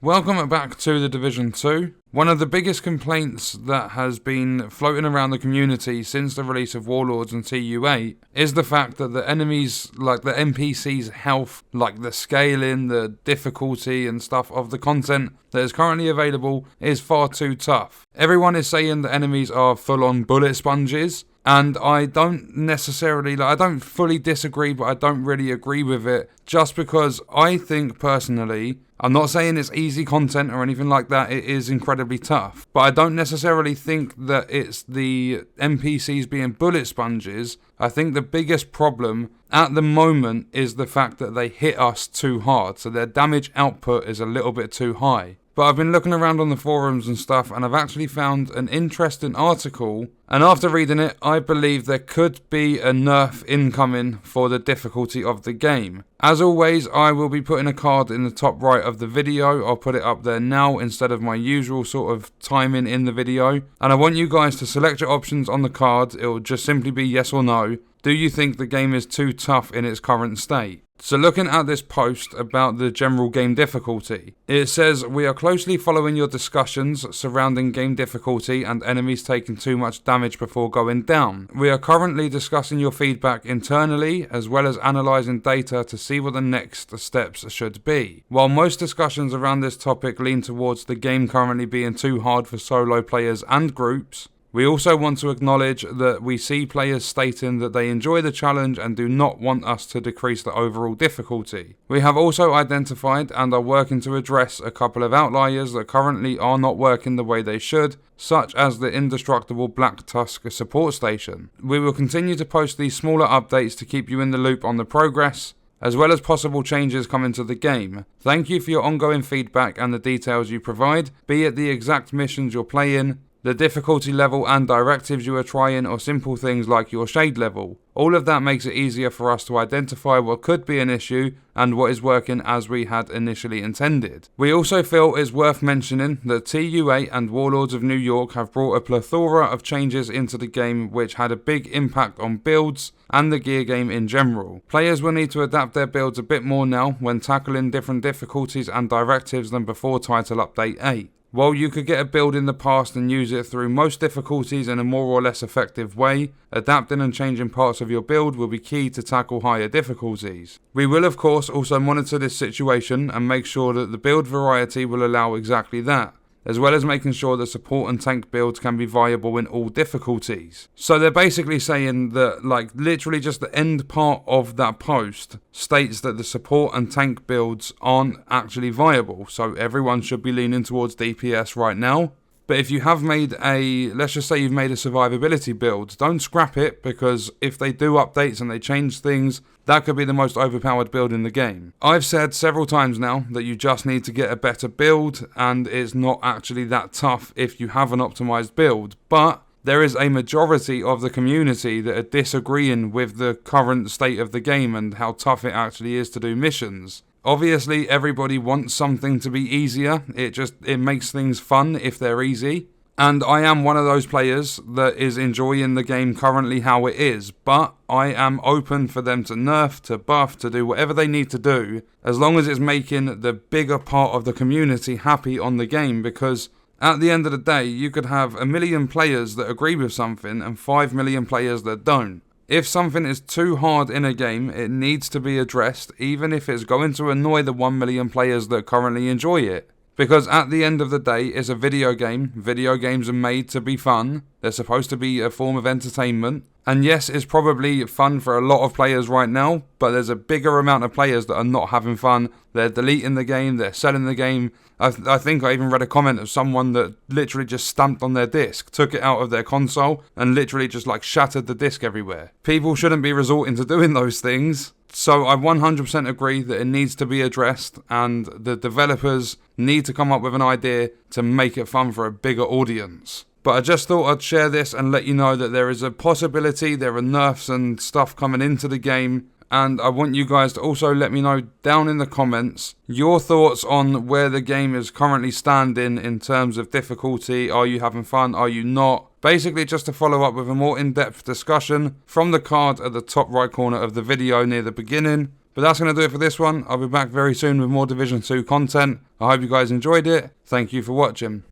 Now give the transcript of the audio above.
Welcome back to The Division 2. One of the biggest complaints that has been floating around the community since the release of Warlords and TU8 is the fact that the enemies, like the NPC's health, like the scaling, the difficulty and stuff of the content that is currently available is far too tough. Everyone is saying the enemies are full-on bullet sponges, and I don't necessarily, I don't fully disagree, but I don't really agree with it, just because I think personally, I'm not saying it's easy content or anything like that, it is incredibly tough, but I don't necessarily think that it's the NPCs being bullet sponges. I think the biggest problem at the moment is the fact that they hit us too hard, so their damage output is a little bit too high. But I've been looking around on the forums and stuff, and I've actually found an interesting article, and after reading it, I believe there could be a nerf incoming for the difficulty of the game. As always, I will be putting a card in the top right of the video. I'll put it up there now instead of my usual sort of timing in the video, and I want you guys to select your options on the card. It will just simply be yes or no. Do you think the game is too tough in its current state? So looking at this post about the general game difficulty, it says, "We are closely following your discussions surrounding game difficulty and enemies taking too much damage before going down. We are currently discussing your feedback internally as well as analysing data to see what the next steps should be. While most discussions around this topic lean towards the game currently being too hard for solo players and groups, we also want to acknowledge that we see players stating that they enjoy the challenge and do not want us to decrease the overall difficulty. We have also identified and are working to address a couple of outliers that currently are not working the way they should, such as the indestructible Black Tusk support station. We will continue to post these smaller updates to keep you in the loop on the progress, as well as possible changes coming to the game. Thank you for your ongoing feedback and the details you provide, be it the exact missions you're playing, the difficulty level and directives you are trying, or simple things like your shade level. All of that makes it easier for us to identify what could be an issue and what is working as we had initially intended. We also feel it's worth mentioning that TU8 and Warlords of New York have brought a plethora of changes into the game which had a big impact on builds and the gear game in general. Players will need to adapt their builds a bit more now when tackling different difficulties and directives than before Title Update 8. While you could get a build in the past and use it through most difficulties in a more or less effective way, adapting and changing parts of your build will be key to tackle higher difficulties. We will of course also monitor this situation and make sure that the build variety will allow exactly that, as well as making sure that support and tank builds can be viable in all difficulties." So they're basically saying that, literally just the end part of that post states that the support and tank builds aren't actually viable, so everyone should be leaning towards DPS right now. But if you have made let's just say you've made a survivability build, don't scrap it, because if they do updates and they change things, that could be the most overpowered build in the game. I've said several times now that you just need to get a better build, and it's not actually that tough if you have an optimized build, but there is a majority of the community that are disagreeing with the current state of the game and how tough it actually is to do missions. Obviously, everybody wants something to be easier. It makes things fun if they're easy. And I am one of those players that is enjoying the game currently how it is. But I am open for them to nerf, to buff, to do whatever they need to do, as long as it's making the bigger part of the community happy on the game. Because at the end of the day, you could have 1 million players that agree with something and 5 million players that don't. If something is too hard in a game, it needs to be addressed, even if it's going to annoy the 1 million players that currently enjoy it. Because at the end of the day, it's a video game. Video games are made to be fun. They're supposed to be a form of entertainment. And yes, it's probably fun for a lot of players right now, but there's a bigger amount of players that are not having fun. They're deleting the game, they're selling the game. I think I even read a comment of someone that literally just stamped on their disc, took it out of their console, and literally just shattered the disc everywhere. People shouldn't be resorting to doing those things. So I 100% agree that it needs to be addressed, and the developers need to come up with an idea to make it fun for a bigger audience. But I just thought I'd share this and let you know that there is a possibility, there are nerfs and stuff coming into the game, and I want you guys to also let me know down in the comments your thoughts on where the game is currently standing in terms of difficulty. Are you having fun? Are you not? Basically just to follow up with a more in-depth discussion from the card at the top right corner of the video near the beginning. But that's going to do it for this one. I'll be back very soon with more Division 2 content. I hope you guys enjoyed it. Thank you for watching.